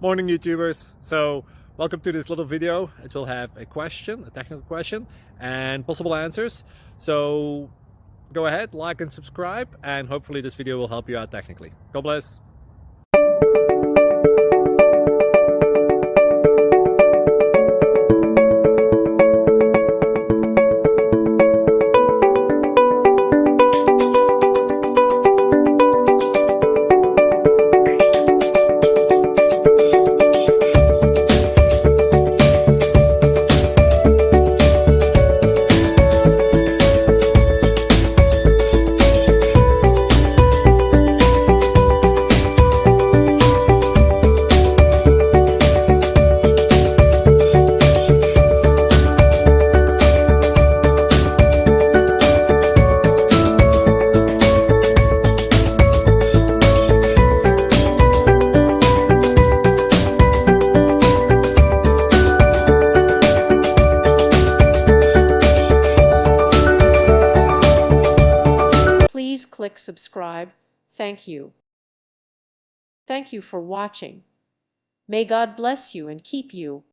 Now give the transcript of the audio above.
Morning, YouTubers. So welcome to this little video. It will have a question, a technical question, and possible answers. So go ahead, like and subscribe, and hopefully this video will help you out technically. God bless. Please click subscribe. Thank you. Thank you for watching. May God bless you and keep you.